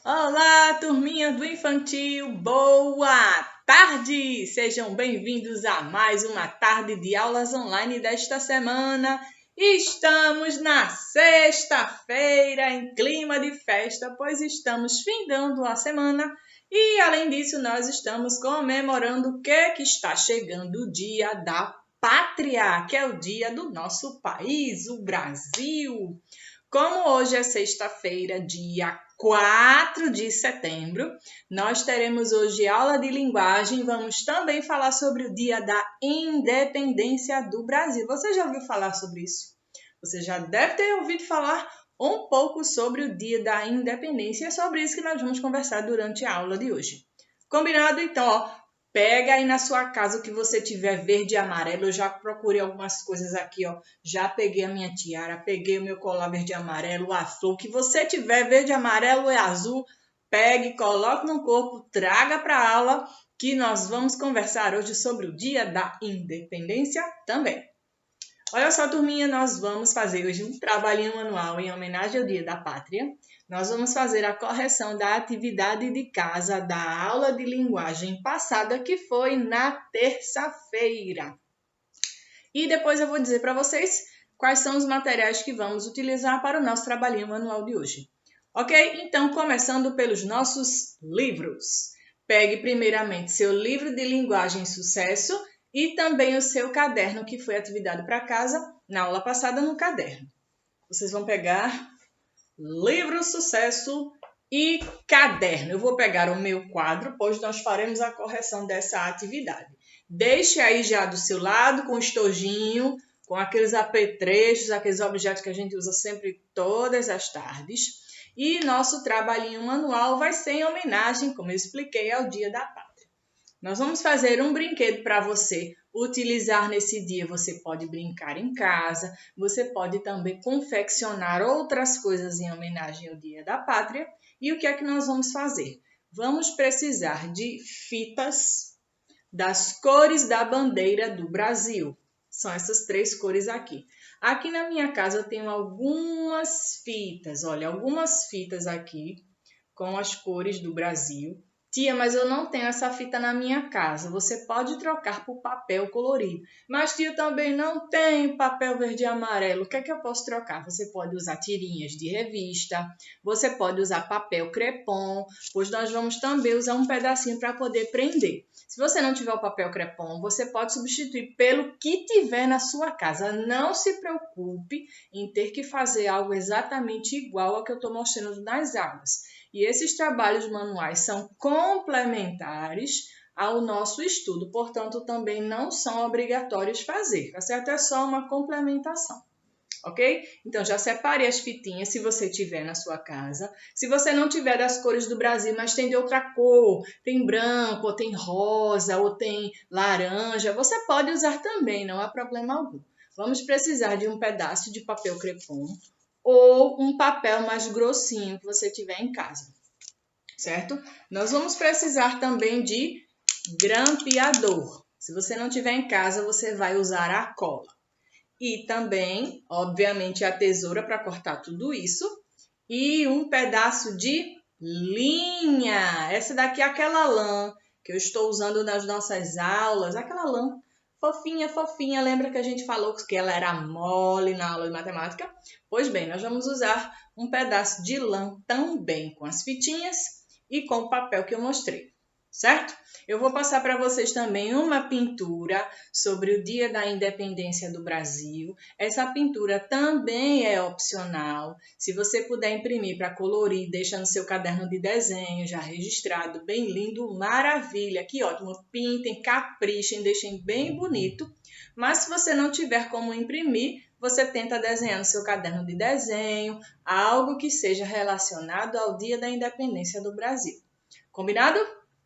Olá, turminha do infantil, boa tarde! Sejam bem-vindos a mais uma tarde de aulas online desta semana. Estamos na sexta-feira em clima de festa, pois estamos findando a semana e, além disso, nós estamos comemorando o que está chegando o Dia da Pátria, que é o dia do nosso país, o Brasil. Como hoje é sexta-feira, dia 4 de setembro, nós teremos hoje aula de linguagem. Vamos também falar sobre o dia da independência do Brasil. Você já ouviu falar sobre isso? Você já deve ter ouvido falar um pouco sobre o dia da independência. É sobre isso que nós vamos conversar durante a aula de hoje. Combinado? Então, pega aí na sua casa o que você tiver verde e amarelo. Eu já procurei algumas coisas aqui, ó. Já peguei a minha tiara, peguei o meu colar verde e amarelo, o azul. O que você tiver verde, amarelo e azul, pegue, coloque no corpo, traga para a aula, que nós vamos conversar hoje sobre o Dia da Independência também. Olha só, turminha, nós vamos fazer hoje um trabalhinho manual em homenagem ao Dia da Pátria. Nós vamos fazer a correção da atividade de casa da aula de linguagem passada, que foi na terça-feira. E depois eu vou dizer para vocês quais são os materiais que vamos utilizar para o nosso trabalhinho manual de hoje. Ok? Então, começando pelos nossos livros. Pegue primeiramente seu livro de linguagem sucesso e também o seu caderno, que foi atividade para casa na aula passada no caderno. Vocês vão pegar livro sucesso e caderno. Eu vou pegar o meu quadro, pois nós faremos a correção dessa atividade. Deixe aí já do seu lado com o estojinho, com aqueles apetrechos, aqueles objetos que a gente usa sempre todas as tardes. E nosso trabalhinho manual vai ser em homenagem, como eu expliquei, ao Dia da Pátria. Nós vamos fazer um brinquedo para você utilizar nesse dia. Você pode brincar em casa, você pode também confeccionar outras coisas em homenagem ao Dia da Pátria. E o que é que nós vamos fazer? Vamos precisar de fitas das cores da bandeira do Brasil. São essas 3 cores aqui. Aqui na minha casa eu tenho algumas fitas, olha, algumas fitas aqui com as cores do Brasil. Tia, mas eu não tenho essa fita na minha casa. Você pode trocar por papel colorido. Mas, tia, também não tem papel verde e amarelo. O que é que eu posso trocar? Você pode usar tirinhas de revista. Você pode usar papel crepom. Pois nós vamos também usar um pedacinho para poder prender. Se você não tiver o papel crepom, você pode substituir pelo que tiver na sua casa. Não se preocupe em ter que fazer algo exatamente igual ao que eu estou mostrando nas aulas. E esses trabalhos manuais são complementares ao nosso estudo, portanto, também não são obrigatórios fazer, tá certo? É só uma complementação, ok? Então, já separe as fitinhas se você tiver na sua casa. Se você não tiver das cores do Brasil, mas tem de outra cor, tem branco, ou tem rosa, ou tem laranja, você pode usar também, não há problema algum. Vamos precisar de um pedaço de papel crepom, ou um papel mais grossinho que você tiver em casa, certo? Nós vamos precisar também de grampeador. Se você não tiver em casa, você vai usar a cola. E também, obviamente, a tesoura para cortar tudo isso. E um pedaço de linha. Essa daqui é aquela lã que eu estou usando nas nossas aulas. Aquela lã fofinha, fofinha. Lembra que a gente falou que ela era mole na aula de matemática? Pois bem, nós vamos usar um pedaço de lã também com as fitinhas e com o papel que eu mostrei, certo? Eu vou passar para vocês também uma pintura sobre o Dia da Independência do Brasil. Essa pintura também é opcional. Se você puder imprimir para colorir, deixa no seu caderno de desenho, já registrado, bem lindo, maravilha. Que ótimo, pintem, caprichem, deixem bem bonito. Mas se você não tiver como imprimir, você tenta desenhar no seu caderno de desenho, algo que seja relacionado ao Dia da Independência do Brasil. Combinado?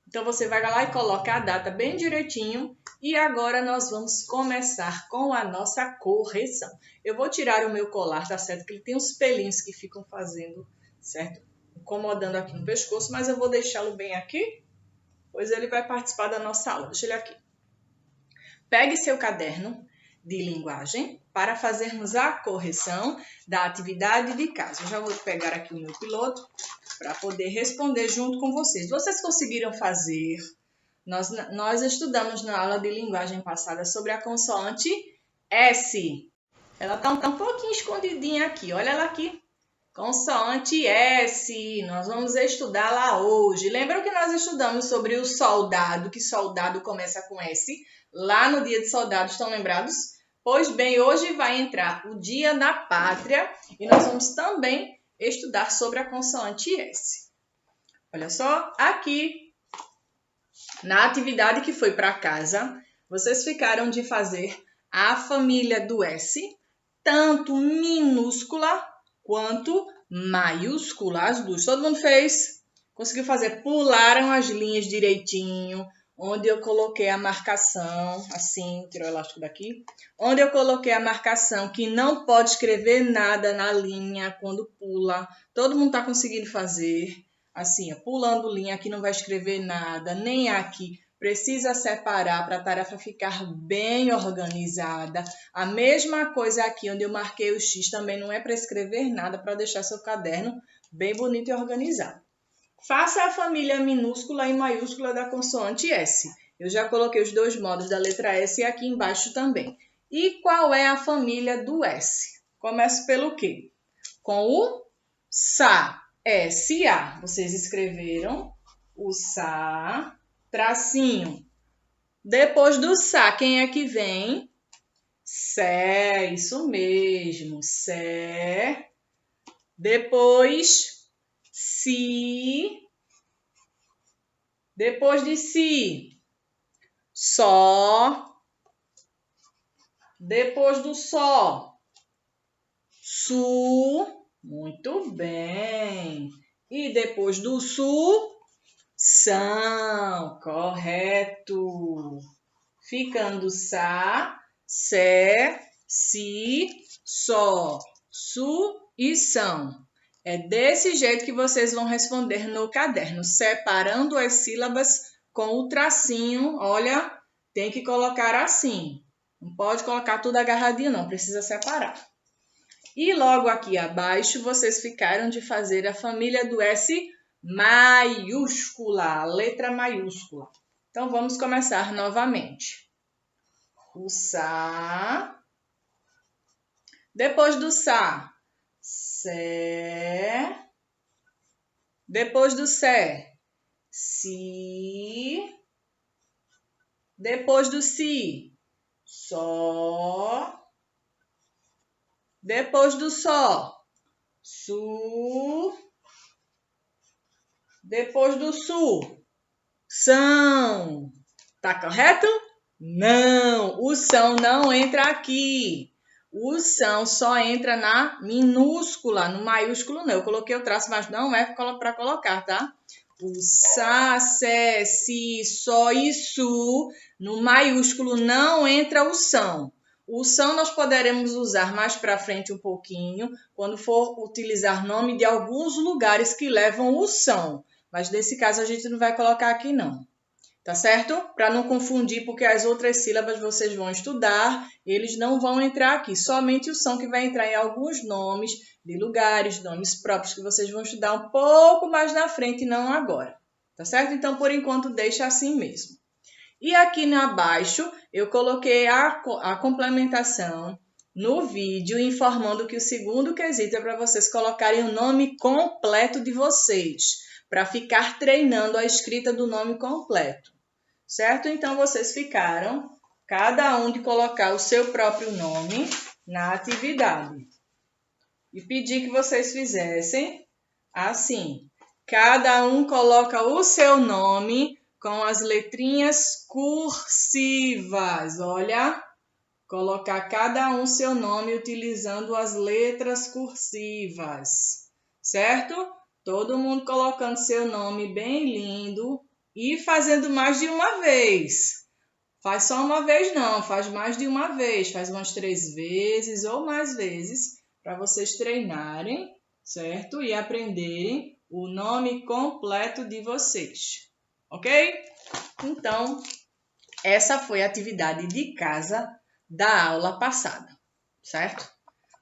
Então, você vai lá e coloca a data bem direitinho. E agora nós vamos começar com a nossa correção. Eu vou tirar o meu colar, tá certo? Que ele tem uns pelinhos que ficam fazendo, certo? Incomodando aqui no pescoço, mas eu vou deixá-lo bem aqui, pois ele vai participar da nossa aula. Deixa ele aqui. Pegue seu caderno de linguagem para fazermos a correção da atividade de casa. Eu já vou pegar aqui o meu piloto para poder responder junto com vocês. Vocês conseguiram fazer? Nós estudamos na aula de linguagem passada sobre a consoante S. Ela está um pouquinho escondidinha aqui. Olha ela aqui. Consoante S. Nós vamos estudá-la hoje. Lembram que nós estudamos sobre o soldado, que soldado começa com S? Lá no dia de soldado, estão lembrados? Pois bem, hoje vai entrar o Dia da Pátria e nós vamos também estudar sobre a consoante S. Olha só, aqui na atividade que foi para casa, vocês ficaram de fazer a família do S, tanto minúscula quanto maiúscula, as duas. Todo mundo fez? Conseguiu fazer? Pularam as linhas direitinho, onde eu coloquei a marcação, assim, tirou o elástico daqui, onde eu coloquei a marcação que não pode escrever nada na linha quando pula. Todo mundo está conseguindo fazer? Assim, ó, pulando linha, aqui não vai escrever nada, nem aqui. Precisa separar para a tarefa ficar bem organizada. A mesma coisa aqui, onde eu marquei o X, também não é para escrever nada, para deixar seu caderno bem bonito e organizado. Faça a família minúscula e maiúscula da consoante S. Eu já coloquei os dois modos da letra S aqui embaixo também. E qual é a família do S? Começo pelo quê? Com o SA. S-A. Vocês escreveram o SA, tracinho. Depois do SA, quem é que vem? Sé, isso mesmo, Sé. Depois, Si. Depois de Si, Só. Depois do Só, Su. Muito bem. E depois do Su, São. Correto. Ficando Sa, Sé, Si, Só, Su e São. É desse jeito que vocês vão responder no caderno, separando as sílabas com o tracinho. Olha, tem que colocar assim. Não pode colocar tudo agarradinho, não. Precisa separar. E logo aqui abaixo, vocês ficaram de fazer a família do S maiúscula, a letra maiúscula. Então, vamos começar novamente. O Sa. Depois do Sa, Sé. Depois do Sé, Si. Depois do Si, Só. Depois do Só, Su. Depois do Su, São. Tá correto? Não, o São não entra aqui. O São só entra na minúscula, no maiúsculo não. Eu coloquei o traço, mas não é para colocar, tá? O Sa, Sé, Si, Só e Su, no maiúsculo não entra o São. O São nós poderemos usar mais para frente um pouquinho, quando for utilizar nome de alguns lugares que levam o São. Mas nesse caso a gente não vai colocar aqui não. Tá certo? Para não confundir, porque as outras sílabas vocês vão estudar, eles não vão entrar aqui. Somente o São que vai entrar em alguns nomes de lugares, nomes próprios que vocês vão estudar um pouco mais na frente e não agora. Tá certo? Então, por enquanto, deixa assim mesmo. E aqui abaixo, eu coloquei a complementação no vídeo, informando que o segundo quesito é para vocês colocarem o nome completo de vocês, para ficar treinando a escrita do nome completo. Certo? Então, vocês ficaram, cada um de colocar o seu próprio nome na atividade. E pedi que vocês fizessem assim. Cada um coloca o seu nome com as letrinhas cursivas. Olha, colocar cada um seu nome utilizando as letras cursivas. Certo? Todo mundo colocando seu nome bem lindo e fazendo mais de uma vez. Faz só uma vez não, faz mais de uma vez. Faz umas 3 vezes ou mais vezes para vocês treinarem, certo? E aprenderem o nome completo de vocês. Ok? Então, essa foi a atividade de casa da aula passada, certo?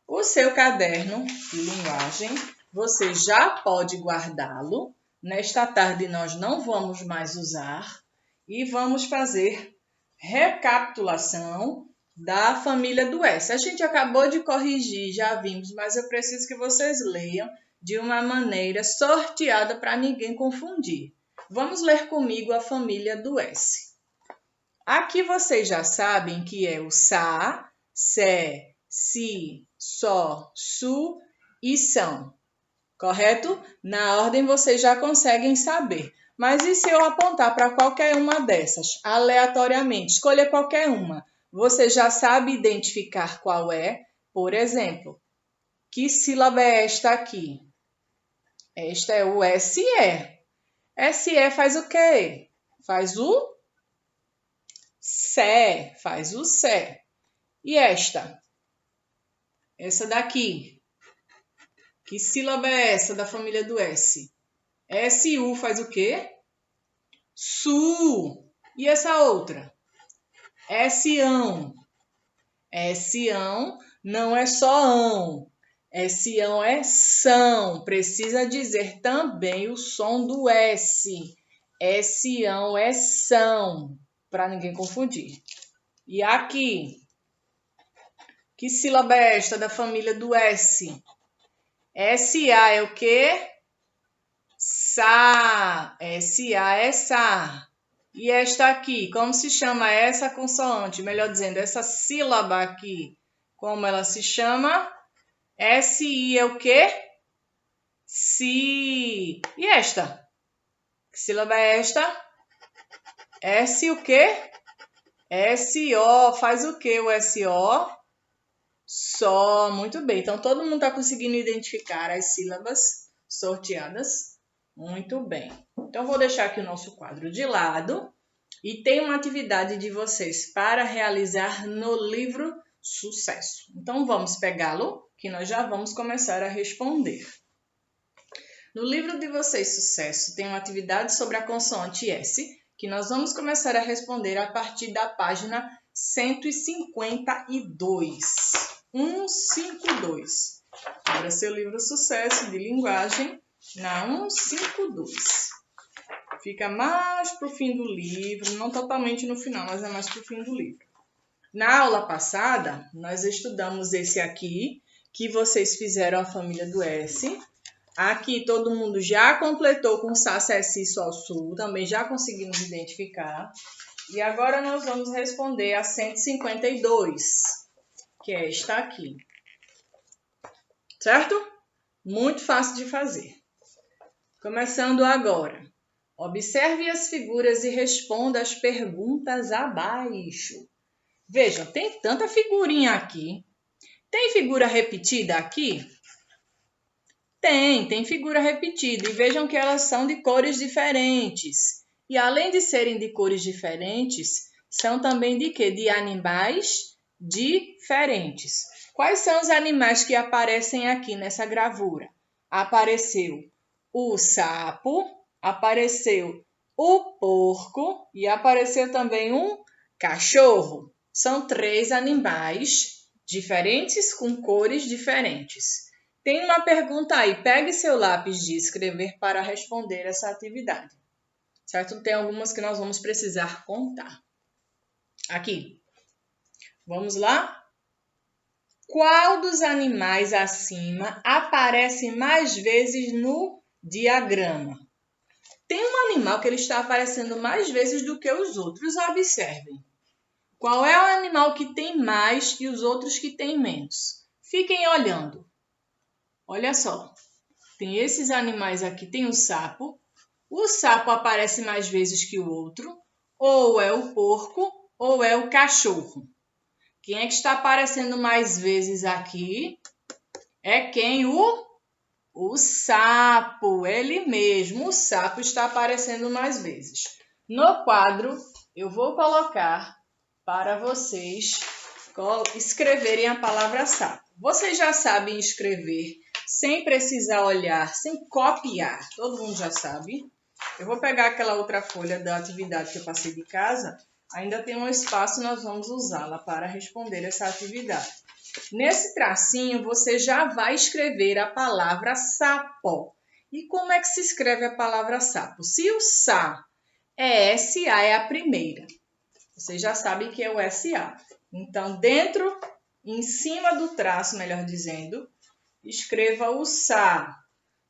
O seu caderno de linguagem você já pode guardá-lo. Nesta tarde nós não vamos mais usar e vamos fazer recapitulação da família do S. A gente acabou de corrigir, já vimos, mas eu preciso que vocês leiam de uma maneira sorteada para ninguém confundir. Vamos ler comigo a família do S. Aqui vocês já sabem que é o Sa, Sé, Si, Só, Su e São. Correto? Na ordem vocês já conseguem saber. Mas e se eu apontar para qualquer uma dessas, aleatoriamente? Escolha qualquer uma. Você já sabe identificar qual é? Por exemplo, que sílaba é esta aqui? Esta é o SE. SE faz o quê? Faz o Sé, faz o Sé. E esta? Essa daqui. Que sílaba é essa da família do S? SU faz o quê? Su. E essa outra? Sião. Sião não é só ão. Sião é são. Precisa dizer também o som do S. Sião é são. Para ninguém confundir. E aqui? Que sílaba é esta da família do S? SA é o quê? Sa. SA é sa. E esta aqui, como se chama essa consoante? Melhor dizendo, essa sílaba aqui, como ela se chama? SI é o quê? Si. E esta? Que sílaba é esta? S o quê? SO. Faz o quê o SO? Só. Muito bem. Então, todo mundo está conseguindo identificar as sílabas sorteadas? Muito bem. Então, vou deixar aqui o nosso quadro de lado e tem uma atividade de vocês para realizar no livro Sucesso. Então, vamos pegá-lo, que nós já vamos começar a responder. No livro de vocês Sucesso, tem uma atividade sobre a consoante S, que nós vamos começar a responder a partir da página 152. 152. Abra seu livro Sucesso de Linguagem na 152. Fica mais para o fim do livro, não totalmente no final, mas é mais para o fim do livro. Na aula passada, nós estudamos esse aqui, que vocês fizeram a família do S. Aqui todo mundo já completou com Sa, Sé, Si, Sol, Su, também já conseguimos identificar. E agora nós vamos responder a 152, que é esta aqui. Certo? Muito fácil de fazer. Começando agora. Observe as figuras e responda as perguntas abaixo. Vejam, tem tanta figurinha aqui. Tem figura repetida aqui? Tem figura repetida. E vejam que elas são de cores diferentes. E além de serem de cores diferentes, são também de quê? De animais diferentes. Quais são os animais que aparecem aqui nessa gravura? Apareceu o sapo, apareceu o porco e apareceu também um cachorro. São 3 animais diferentes com cores diferentes. Tem uma pergunta aí. Pegue seu lápis de escrever para responder essa atividade. Certo? Tem algumas que nós vamos precisar contar. Aqui. Vamos lá? Qual dos animais acima aparece mais vezes no diagrama? Tem um animal que ele está aparecendo mais vezes do que os outros. Observem. Qual é o animal que tem mais e os outros que têm menos? Fiquem olhando. Olha só. Tem esses animais aqui. Tem o sapo. O sapo aparece mais vezes que o outro. Ou é o porco ou é o cachorro. Quem é que está aparecendo mais vezes aqui? É quem? O sapo, ele mesmo. O sapo está aparecendo mais vezes. No quadro, eu vou colocar para vocês escreverem a palavra sapo. Vocês já sabem escrever sem precisar olhar, sem copiar. Todo mundo já sabe. Eu vou pegar aquela outra folha da atividade que eu passei de casa. Ainda tem um espaço, nós vamos usá-la para responder essa atividade. Nesse tracinho, você já vai escrever a palavra sapo. E como é que se escreve a palavra sapo? Se o sa é SA, é a primeira. Vocês já sabem que é o SA. Então, em cima do traço, melhor dizendo, escreva o sa.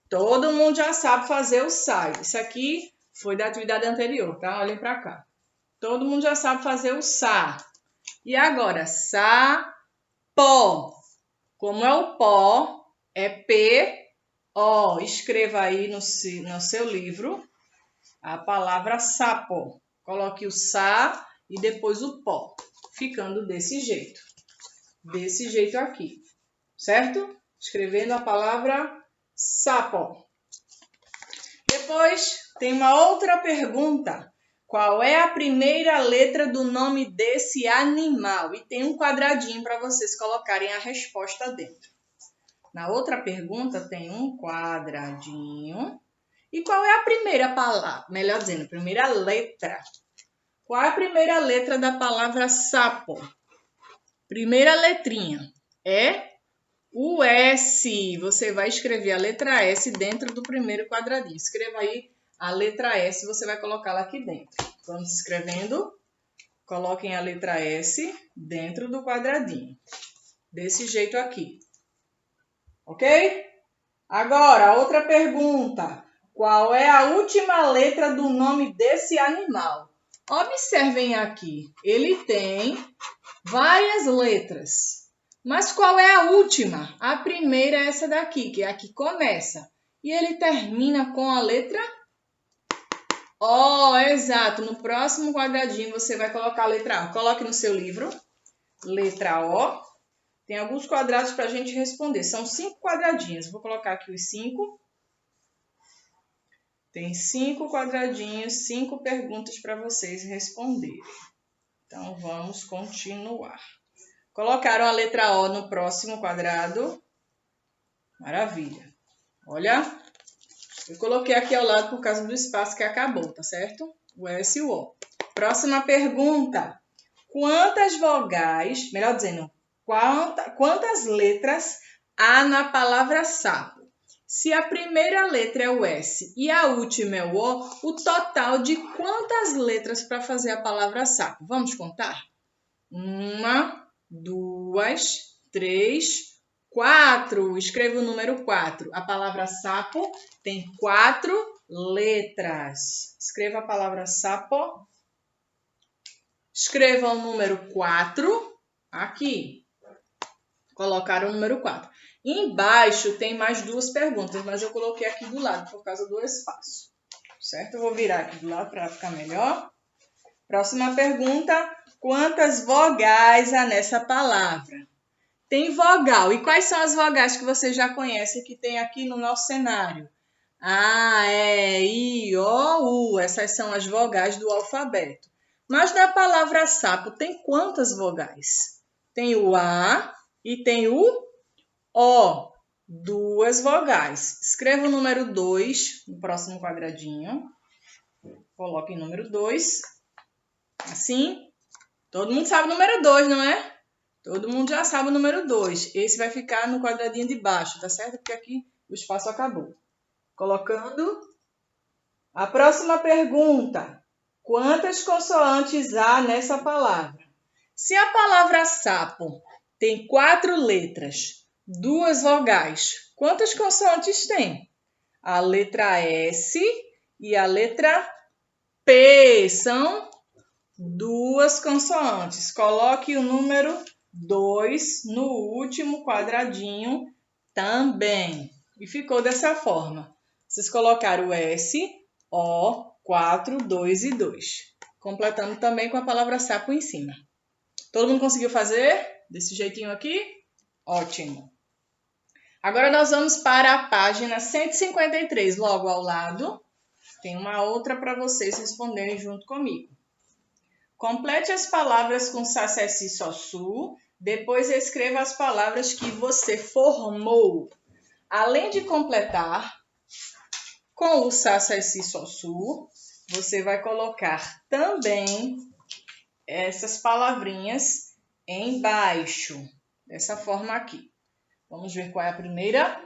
Todo mundo já sabe fazer o sa. Isso aqui foi da atividade anterior, tá? Olhem para cá. Todo mundo já sabe fazer o sa. E agora, sapo. Como é o pó, é P-O. Escreva aí no seu livro a palavra sapo. Coloque o sa e depois o pó, ficando desse jeito. Desse jeito aqui, certo? Escrevendo a palavra sapo. Depois tem uma outra pergunta. Qual é a primeira letra do nome desse animal? E tem um quadradinho para vocês colocarem a resposta dentro. Na outra pergunta tem um quadradinho. E qual é a primeira palavra? Melhor dizendo, a primeira letra. Qual é a primeira letra da palavra sapo? Primeira letrinha é o S. Você vai escrever a letra S dentro do primeiro quadradinho. Escreva aí a letra S, você vai colocá-la aqui dentro. Vamos escrevendo. Coloquem a letra S dentro do quadradinho. Desse jeito aqui. Ok? Agora, outra pergunta. Qual é a última letra do nome desse animal? Observem aqui. Ele tem várias letras. Mas qual é a última? A primeira é essa daqui, que é a que começa. E ele termina com a letra O. Exato. No próximo quadradinho você vai colocar a letra O. Coloque no seu livro. Letra O. Tem alguns quadrados para a gente responder. São 5 quadradinhos. Vou colocar aqui os 5. Tem 5 quadradinhos, 5 perguntas para vocês responderem. Então, vamos continuar. Colocaram a letra O no próximo quadrado. Maravilha. Olha, eu coloquei aqui ao lado por causa do espaço que acabou, tá certo? O S e o O. Próxima pergunta. Quantas vogais, melhor dizendo, quantas letras há na palavra sapo? Se a primeira letra é o S e a última é o O total de quantas letras para fazer a palavra sapo? Vamos contar? 1, 2, 3, 4. Escreva o número 4. A palavra sapo tem 4 letras. Escreva a palavra sapo. Escreva o número 4 aqui. Colocaram o número 4. Embaixo tem mais 2 perguntas, mas eu coloquei aqui do lado por causa do espaço. Certo? Eu vou virar aqui do lado para ficar melhor. Próxima pergunta. Quantas vogais há nessa palavra? Tem vogal. E quais são as vogais que você já conhece que tem aqui no nosso cenário? A, E, I, O, U. Essas são as vogais do alfabeto. Mas na palavra sapo tem quantas vogais? Tem o A e tem o O. 2 vogais. Escreva o número 2 no próximo quadradinho. Coloque o número 2. Assim. Todo mundo sabe o número 2, não é? Todo mundo já sabe o número 2. Esse vai ficar no quadradinho de baixo, tá certo? Porque aqui o espaço acabou. Colocando a próxima pergunta. Quantas consoantes há nessa palavra? Se a palavra sapo tem 4 letras, 2 vogais, quantas consoantes tem? A letra S e a letra P são 2 consoantes. Coloque o número 2 no último quadradinho também. E ficou dessa forma. Vocês colocaram o S, O, 4, 2 e 2. Completando também com a palavra sapo em cima. Todo mundo conseguiu fazer desse jeitinho aqui? Ótimo. Agora nós vamos para a página 153, logo ao lado. Tem uma outra para vocês responderem junto comigo. Complete as palavras com sa, se, si, so, su. Depois escreva as palavras que você formou. Além de completar com o sa, se, si, so, su, você vai colocar também essas palavrinhas embaixo. Dessa forma aqui. Vamos ver qual é a primeira.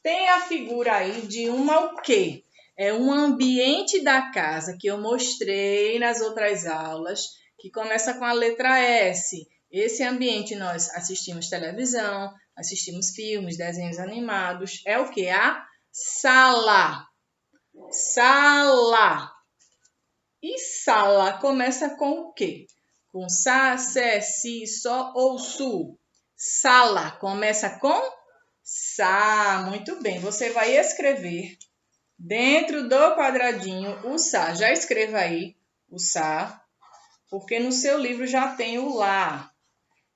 Tem a figura aí de uma o quê? É um ambiente da casa que eu mostrei nas outras aulas, que começa com a letra S. Esse ambiente nós assistimos televisão, assistimos filmes, desenhos animados. É o quê? A sala. Sala. E sala começa com o quê? Com sa, se, si, so ou su. Sala começa com sa. Muito bem. Você vai escrever dentro do quadradinho o sa. Já escreva aí o sa, porque no seu livro já tem o lá.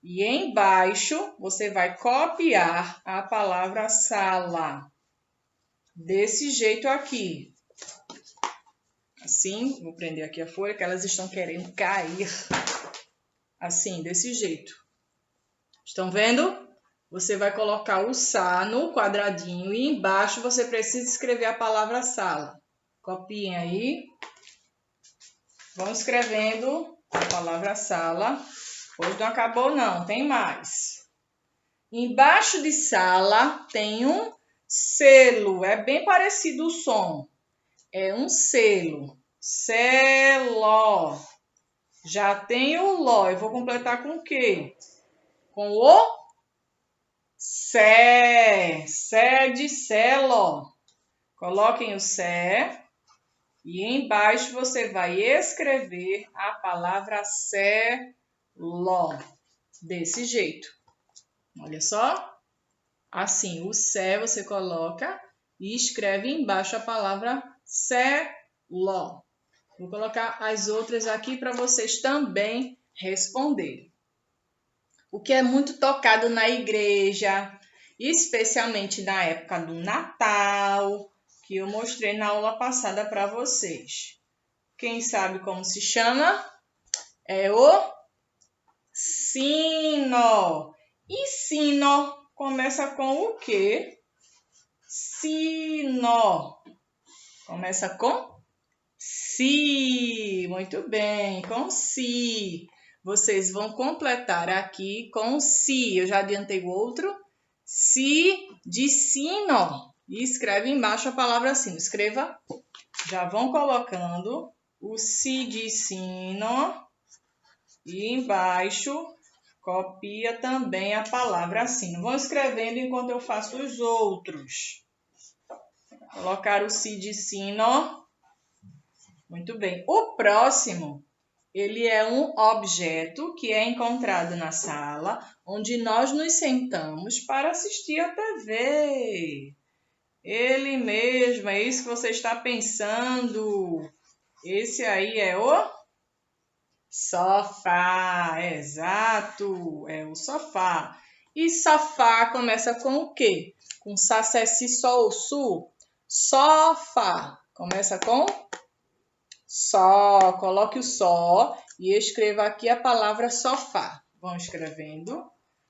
E embaixo você vai copiar a palavra sala. Desse jeito aqui. Assim, vou prender aqui a folha, que elas estão querendo cair. Assim, desse jeito. Estão vendo? Você vai colocar o sa no quadradinho e embaixo você precisa escrever a palavra sala. Copiem aí. Vão escrevendo a palavra sala. Pois não acabou não, tem mais. Embaixo de sala tem um selo. É bem parecido o som. É um selo. Selo. Já tem o ló. Eu vou completar com o quê? Com o sé. Sé de selo. Coloquem o sé. E embaixo você vai escrever a palavra selo. Desse jeito. Olha só. Assim, o sé você coloca e escreve embaixo a palavra selo. Vou colocar as outras aqui para vocês também responderem. O que é muito tocado na igreja, especialmente na época do Natal, que eu mostrei na aula passada para vocês. Quem sabe como se chama? É o sino. E sino começa com o quê? Sino. Começa com si. Muito bem, com si. Vocês vão completar aqui com si. Eu já adiantei o outro. Si de sino. E escreve embaixo a palavra sino. Escreva. Já vão colocando o si de sino. E embaixo copia também a palavra sino. Vão escrevendo enquanto eu faço os outros. Colocar o si de sino. Muito bem. O próximo, ele é um objeto que é encontrado na sala, onde nós nos sentamos para assistir a TV. Ele mesmo, é isso que você está pensando. Esse aí é o sofá. Exato, é o sofá. E sofá começa com o quê? Com sa, se, si, so ou su. Sofá. Começa com só, coloque o só e escreva aqui a palavra sofá. Vão escrevendo.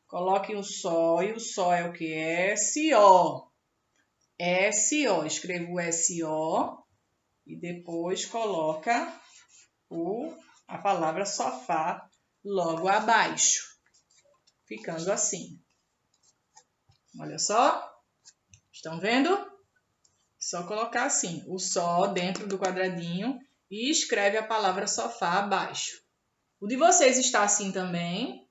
Coloque o só e o só é o que? S-O. S-O. Escreva o S-O e depois coloca a palavra sofá logo abaixo. Ficando assim. Olha só. Estão vendo? Só colocar assim, o só dentro do quadradinho e escreve a palavra sofá abaixo. O de vocês está assim também.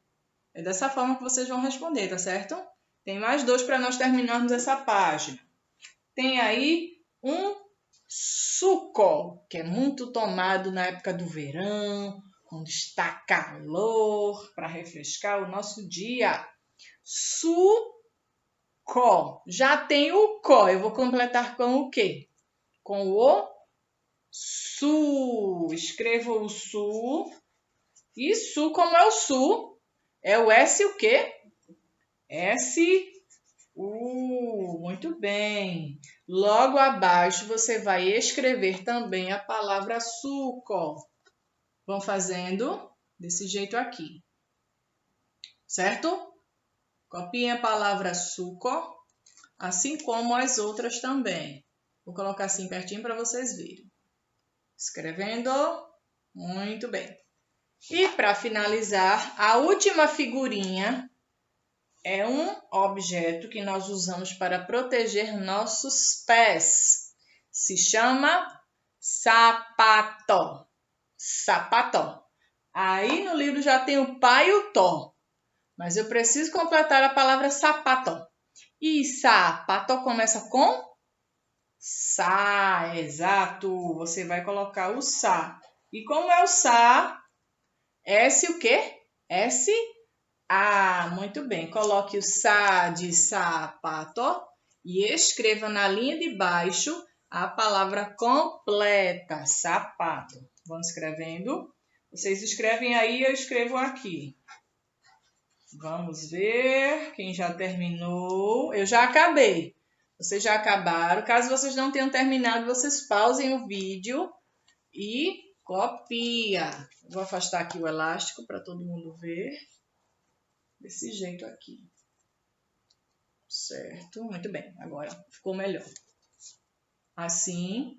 É dessa forma que vocês vão responder, tá certo? Tem mais dois para nós terminarmos essa página. Tem aí um suco, que é muito tomado na época do verão, quando está calor, para refrescar o nosso dia. Suco. Já tem o có. Eu vou completar com o quê? Com o su. Escreva o su. E su, como é o su? É o S o quê? S-U. Muito bem. Logo abaixo você vai escrever também a palavra suco. Vão fazendo desse jeito aqui. Certo? Copiem a palavra suco, assim como as outras também. Vou colocar assim pertinho para vocês verem. Escrevendo. Muito bem. E para finalizar, a última figurinha é um objeto que nós usamos para proteger nossos pés. Se chama sapato. Sapato. Aí no livro já tem o pá e o tó. Mas eu preciso completar a palavra sapato. E sapato começa com sa, exato. Você vai colocar o sa. E como é o sa? S o quê? S, A. Muito bem. Coloque o sa de sapato e escreva na linha de baixo a palavra completa, sapato. Vamos escrevendo. Vocês escrevem aí, eu escrevo aqui. Vamos ver quem já terminou. Eu já acabei. Vocês já acabaram. Caso vocês não tenham terminado, vocês pausem o vídeo e copia. Vou afastar aqui o elástico para todo mundo ver. Desse jeito aqui. Certo? Muito bem. Agora ficou melhor. Assim,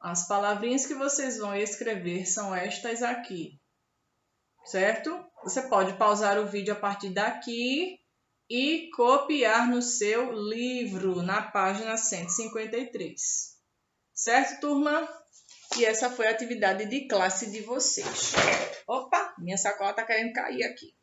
as palavrinhas que vocês vão escrever são estas aqui. Certo? Você pode pausar o vídeo a partir daqui e copiar no seu livro, na página 153. Certo, turma? E essa foi a atividade de classe de vocês. Opa, minha sacola está querendo cair aqui.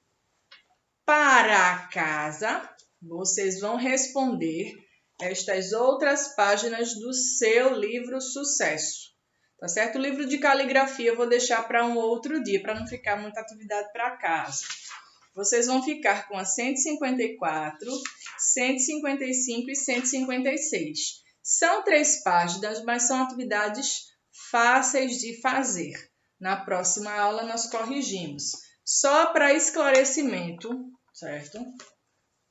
Para casa, vocês vão responder estas outras páginas do seu livro Sucesso. Tá certo? O livro de caligrafia eu vou deixar para um outro dia, para não ficar muita atividade para casa. Vocês vão ficar com a 154, 155 e 156. São 3 páginas, mas são atividades fáceis de fazer. Na próxima aula nós corrigimos. Só para esclarecimento, certo?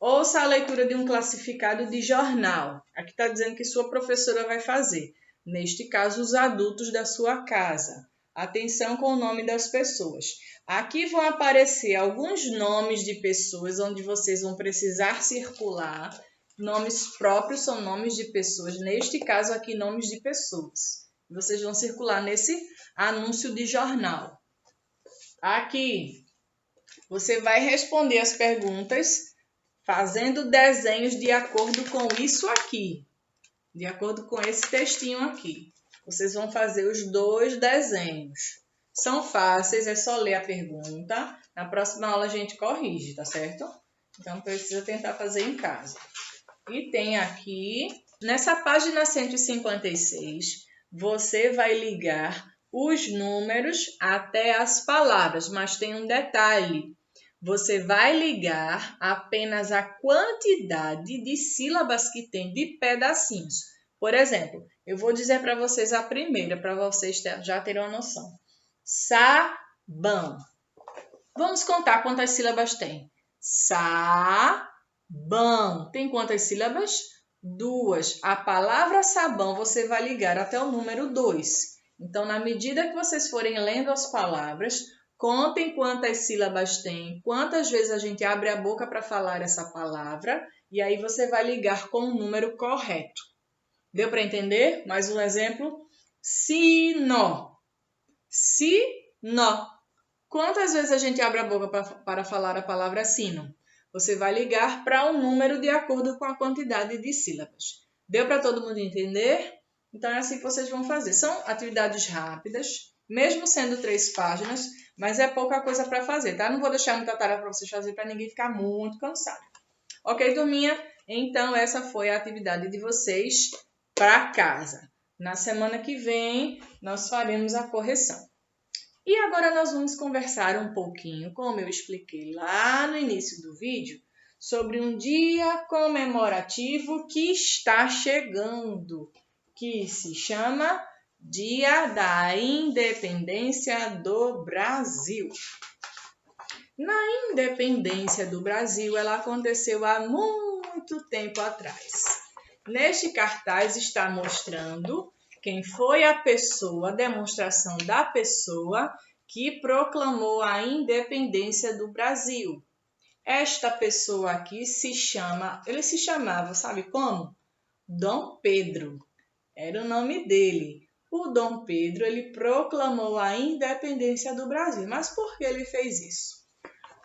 Ouça a leitura de um classificado de jornal. Aqui está dizendo que sua professora vai fazer. Neste caso, os adultos da sua casa. Atenção com o nome das pessoas. Aqui vão aparecer alguns nomes de pessoas onde vocês vão precisar circular. Nomes próprios são nomes de pessoas. Neste caso aqui, nomes de pessoas. Vocês vão circular nesse anúncio de jornal. Aqui, você vai responder as perguntas fazendo desenhos de acordo com isso aqui. De acordo com esse textinho aqui. Vocês vão fazer os 2 desenhos. São fáceis, é só ler a pergunta. Na próxima aula a gente corrige, tá certo? Então precisa tentar fazer em casa. E tem aqui, nessa página 156, você vai ligar os números até as palavras, mas tem um detalhe. Você vai ligar apenas a quantidade de sílabas que tem de pedacinhos. Por exemplo, eu vou dizer para vocês a primeira, para vocês já terem uma noção. Sabão. Vamos contar quantas sílabas tem. Sabão. Tem quantas sílabas? 2. A palavra sabão você vai ligar até o número 2. Então, na medida que vocês forem lendo as palavras, contem quantas sílabas tem, quantas vezes a gente abre a boca para falar essa palavra, e aí você vai ligar com o número correto. Deu para entender? Mais um exemplo. Sino. Sino. Quantas vezes a gente abre a boca para falar a palavra sino? Você vai ligar para um número de acordo com a quantidade de sílabas. Deu para todo mundo entender? Então é assim que vocês vão fazer. São atividades rápidas, mesmo sendo 3 páginas, mas é pouca coisa para fazer, tá? Não vou deixar muita tarefa para vocês fazerem para ninguém ficar muito cansado. Ok, turminha? Então essa foi a atividade de vocês para casa. Na semana que vem nós faremos a correção. E agora nós vamos conversar um pouquinho, como eu expliquei lá no início do vídeo, sobre um dia comemorativo que está chegando, que se chama Dia da Independência do Brasil. Na independência do Brasil, ela aconteceu há muito tempo atrás. Neste cartaz está mostrando quem foi a pessoa, a demonstração da pessoa que proclamou a independência do Brasil. Esta pessoa aqui ele se chamava, sabe como? Dom Pedro. Era o nome dele. O Dom Pedro, ele proclamou a independência do Brasil. Mas por que ele fez isso?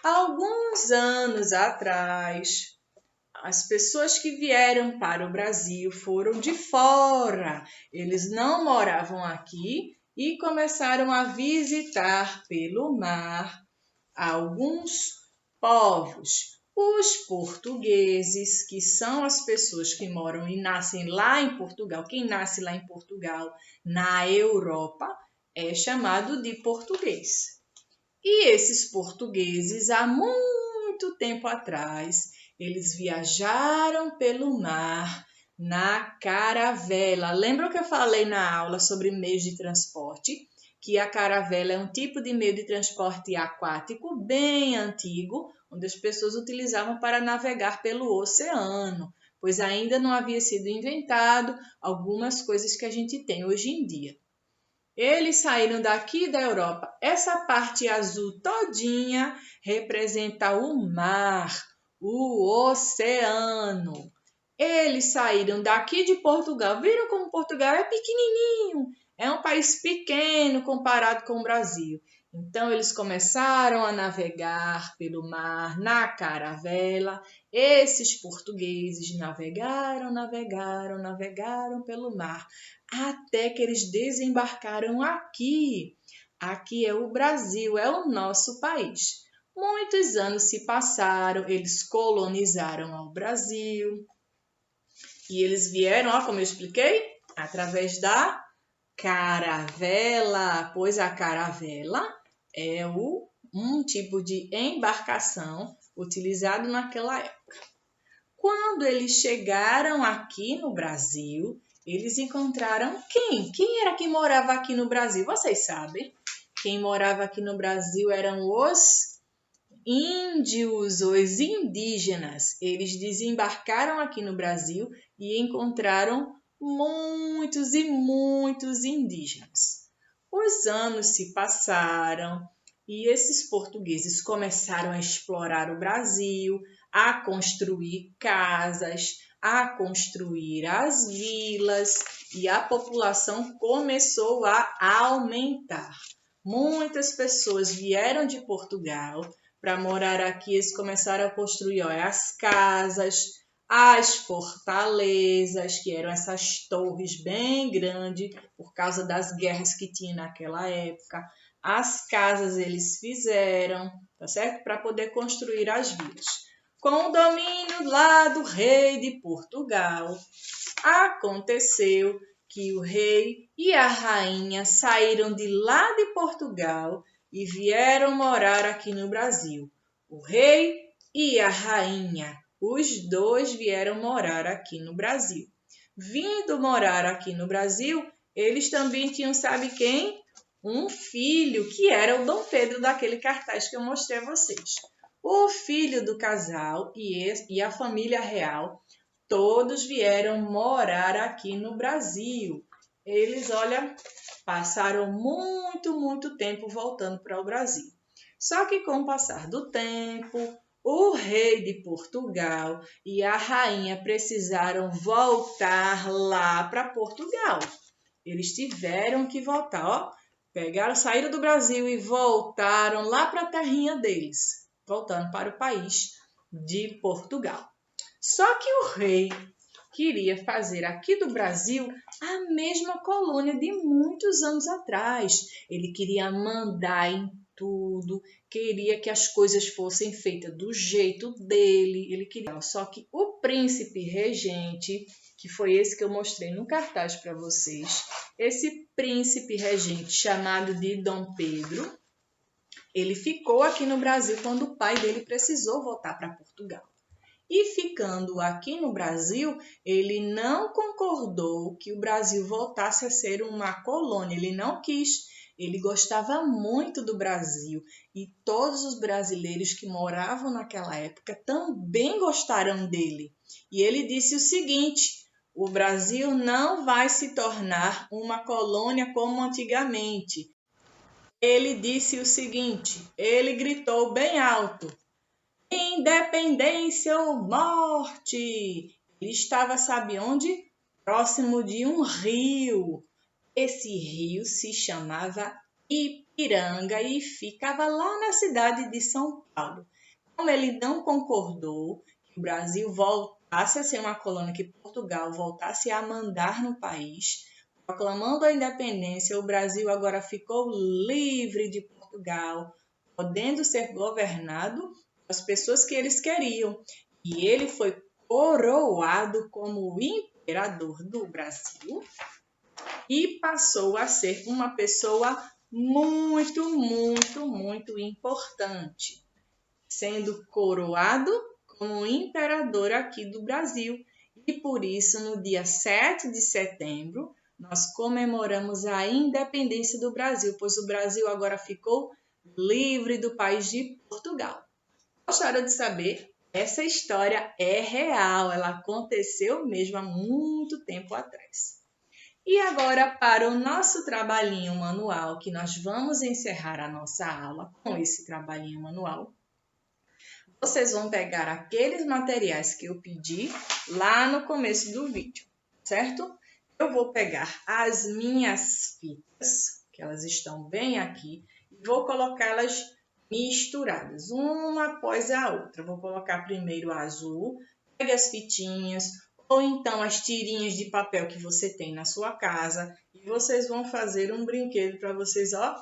Alguns anos atrás, as pessoas que vieram para o Brasil foram de fora. Eles não moravam aqui e começaram a visitar pelo mar alguns povos. Os portugueses, que são as pessoas que moram e nascem lá em Portugal, quem nasce lá em Portugal, na Europa, é chamado de português. E esses portugueses, há muito tempo atrás, eles viajaram pelo mar na caravela. Lembra que eu falei na aula sobre meios de transporte? Que a caravela é um tipo de meio de transporte aquático bem antigo, onde as pessoas utilizavam para navegar pelo oceano, pois ainda não havia sido inventado algumas coisas que a gente tem hoje em dia. Eles saíram daqui da Europa. Essa parte azul todinha representa o mar, o oceano. Eles saíram daqui de Portugal. Viram como Portugal é pequenininho? É um país pequeno comparado com o Brasil. Então, eles começaram a navegar pelo mar na caravela. Esses portugueses navegaram pelo mar, até que eles desembarcaram aqui. Aqui é o Brasil, é o nosso país. Muitos anos se passaram, eles colonizaram o Brasil. E eles vieram, ó, como eu expliquei, através da caravela, pois a caravela é um tipo de embarcação utilizado naquela época. Quando eles chegaram aqui no Brasil, eles encontraram quem? Quem era que morava aqui no Brasil? Vocês sabem? Quem morava aqui no Brasil eram os índios, os indígenas. Eles desembarcaram aqui no Brasil e encontraram muitos e muitos indígenas. Os anos se passaram e esses portugueses começaram a explorar o Brasil, a construir casas, a construir as vilas e a população começou a aumentar. Muitas pessoas vieram de Portugal para morar aqui. Eles começaram a construir as casas, as fortalezas, que eram essas torres bem grandes por causa das guerras que tinha naquela época. As casas eles fizeram, tá certo? Para poder construir as vilas. Com o domínio lá do rei de Portugal, aconteceu que o rei e a rainha saíram de lá de Portugal e vieram morar aqui no Brasil. O rei e a rainha, os dois vieram morar aqui no Brasil. Vindo morar aqui no Brasil, eles também tinham, sabe quem? Um filho, que era o Dom Pedro daquele cartaz que eu mostrei a vocês. O filho do casal e a família real, todos vieram morar aqui no Brasil. Eles, olha, passaram muito tempo voltando para o Brasil. Só que com o passar do tempo, o rei de Portugal e a rainha precisaram voltar lá para Portugal. Eles tiveram que voltar, ó. Saíram do Brasil e voltaram lá para a terrinha deles, voltando para o país de Portugal. Só que o rei queria fazer aqui do Brasil a mesma colônia de muitos anos atrás. Ele queria mandar em tudo, queria que as coisas fossem feitas do jeito dele. Ele queria. Só que o príncipe regente, que foi esse que eu mostrei no cartaz para vocês, esse príncipe regente chamado de Dom Pedro, ele ficou aqui no Brasil quando o pai dele precisou voltar para Portugal. E ficando aqui no Brasil, ele não concordou que o Brasil voltasse a ser uma colônia. Ele não quis. Ele gostava muito do Brasil e todos os brasileiros que moravam naquela época também gostaram dele. E ele disse o seguinte: o Brasil não vai se tornar uma colônia como antigamente. Ele disse o seguinte, ele gritou bem alto: independência ou morte! Ele estava, sabe onde? Próximo de um rio. Esse rio se chamava Ipiranga e ficava lá na cidade de São Paulo. Como ele não concordou que o Brasil voltasse a ser uma colônia, que Portugal voltasse a mandar no país, proclamando a independência, o Brasil agora ficou livre de Portugal, podendo ser governado pelas pessoas que eles queriam. E ele foi coroado como imperador do Brasil e passou a ser uma pessoa muito, muito, muito importante, sendo coroado como imperador aqui do Brasil. E por isso, no dia 7 de setembro, nós comemoramos a independência do Brasil, pois o Brasil agora ficou livre do país de Portugal. Gostaram de saber? Essa história é real, ela aconteceu mesmo há muito tempo atrás. E agora, para o nosso trabalhinho manual, que nós vamos encerrar a nossa aula com esse trabalhinho manual, vocês vão pegar aqueles materiais que eu pedi lá no começo do vídeo, certo? Eu vou pegar as minhas fitas, que elas estão bem aqui, e vou colocá-las misturadas, uma após a outra. Vou colocar primeiro a azul, pegue as fitinhas, ou então as tirinhas de papel que você tem na sua casa, e vocês vão fazer um brinquedo para vocês, ó,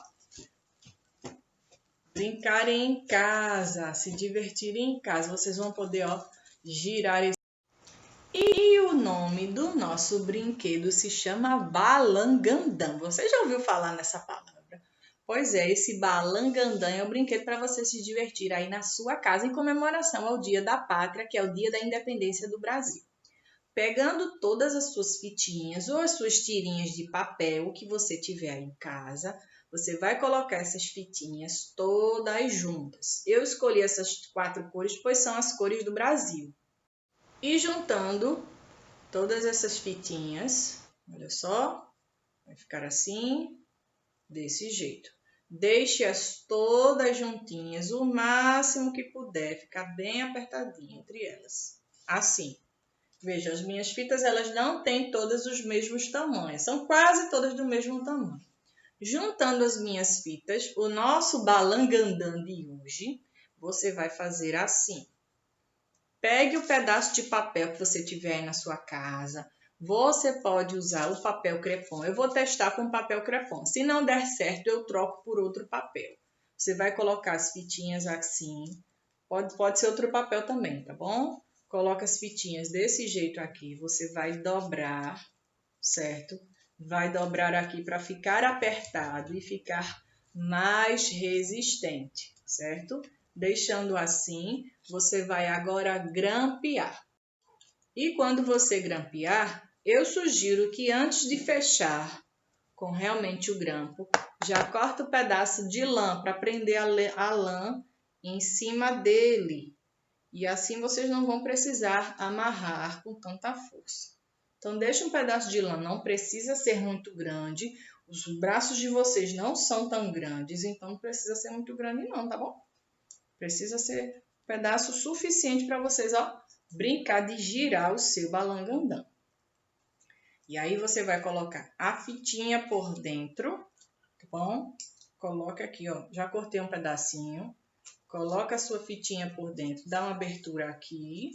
brincarem em casa, se divertirem em casa. Vocês vão poder, ó, girar esse. E o nome do nosso brinquedo se chama balangandã. Você já ouviu falar nessa palavra? Pois é, esse balangandã é um brinquedo para você se divertir aí na sua casa em comemoração ao Dia da Pátria, que é o Dia da Independência do Brasil. Pegando todas as suas fitinhas ou as suas tirinhas de papel que você tiver aí em casa, você vai colocar essas fitinhas todas juntas. Eu escolhi essas 4 cores, pois são as cores do Brasil. E juntando todas essas fitinhas, olha só, vai ficar assim, desse jeito. Deixe-as todas juntinhas, o máximo que puder, ficar bem apertadinho entre elas. Assim. Veja, as minhas fitas, elas não têm todas os mesmos tamanhos, são quase todas do mesmo tamanho. Juntando as minhas fitas, o nosso balangandã de hoje, você vai fazer assim. Pegue o pedaço de papel que você tiver aí na sua casa. Você pode usar o papel crepom. Eu vou testar com papel crepom. Se não der certo, eu troco por outro papel. Você vai colocar as fitinhas assim. Pode ser outro papel também, tá bom? Coloca as fitinhas desse jeito aqui. Você vai dobrar, certo? Vai dobrar aqui para ficar apertado e ficar mais resistente, certo? Deixando assim, você vai agora grampear. E quando você grampear, eu sugiro que antes de fechar com realmente o grampo, já corta o pedaço de lã para prender a lã em cima dele. E assim vocês não vão precisar amarrar com tanta força. Então, deixa um pedaço de lã, não precisa ser muito grande. Os braços de vocês não são tão grandes, então não precisa ser muito grande não, tá bom? Precisa ser um pedaço suficiente para vocês, ó, brincar de girar o seu balangandã. E aí você vai colocar a fitinha por dentro, tá bom? Coloca aqui, ó, já cortei um pedacinho. Coloca a sua fitinha por dentro, dá uma abertura aqui,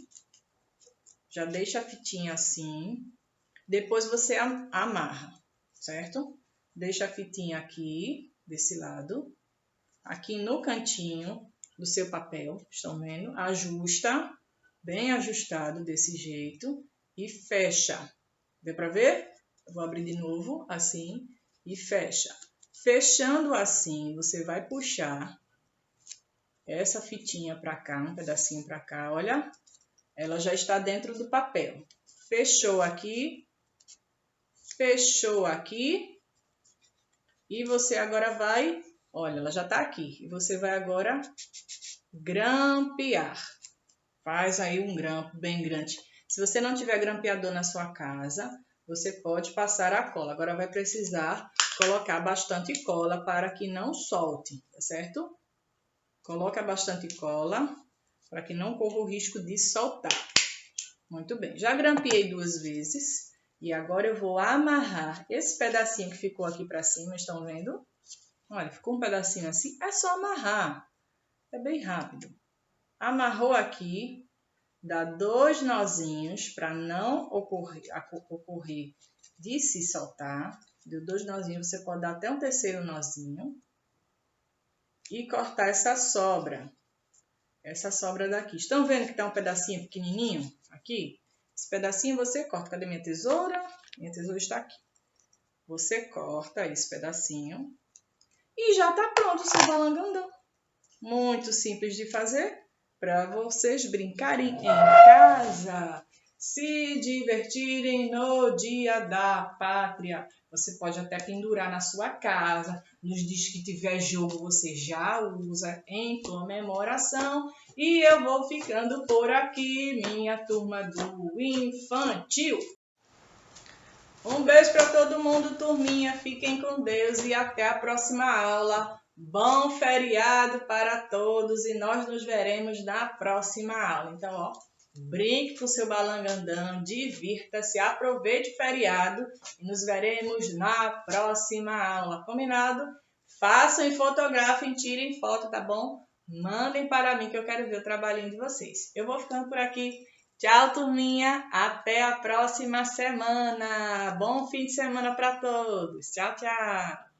já deixa a fitinha assim, depois você amarra, certo? Deixa a fitinha aqui, desse lado, aqui no cantinho do seu papel, estão vendo? Ajusta, bem ajustado desse jeito e fecha. Deu para ver? Eu vou abrir de novo, assim, e fecha. Fechando assim, você vai puxar essa fitinha para cá, um pedacinho para cá, olha, ela já está dentro do papel. Fechou aqui, e você agora vai, olha, ela já está aqui, e você vai agora grampear. Faz aí um grampo bem grande. Se você não tiver grampeador na sua casa, você pode passar a cola. Agora vai precisar colocar bastante cola para que não solte, tá certo? Coloca bastante cola para que não corra o risco de soltar. Muito bem, já grampeei 2 vezes e agora eu vou amarrar esse pedacinho que ficou aqui para cima, estão vendo? Olha, ficou um pedacinho assim, é só amarrar. É bem rápido. Amarrou aqui, dá 2 nozinhos para não ocorrer de se soltar. Deu 2 nozinhos, você pode dar até um terceiro nozinho. E cortar essa sobra daqui. Estão vendo que tá um pedacinho pequenininho aqui? Esse pedacinho você corta. Cadê minha tesoura? Minha tesoura está aqui. Você corta esse pedacinho e já tá pronto o seu balangandã. Muito simples de fazer para vocês brincarem em casa, se divertirem no Dia da Pátria. Você pode até pendurar na sua casa. Nos dias que tiver jogo, você já usa em comemoração. E eu vou ficando por aqui, minha turma do infantil. Um beijo para todo mundo, turminha. Fiquem com Deus e até a próxima aula. Bom feriado para todos e nós nos veremos na próxima aula. Então, ó, brinque com o seu balangandã, divirta-se, aproveite o feriado e nos veremos na próxima aula. Combinado? Façam e fotografem, tirem foto, tá bom? Mandem para mim que eu quero ver o trabalhinho de vocês. Eu vou ficando por aqui. Tchau, turminha. Até a próxima semana. Bom fim de semana para todos. Tchau, tchau.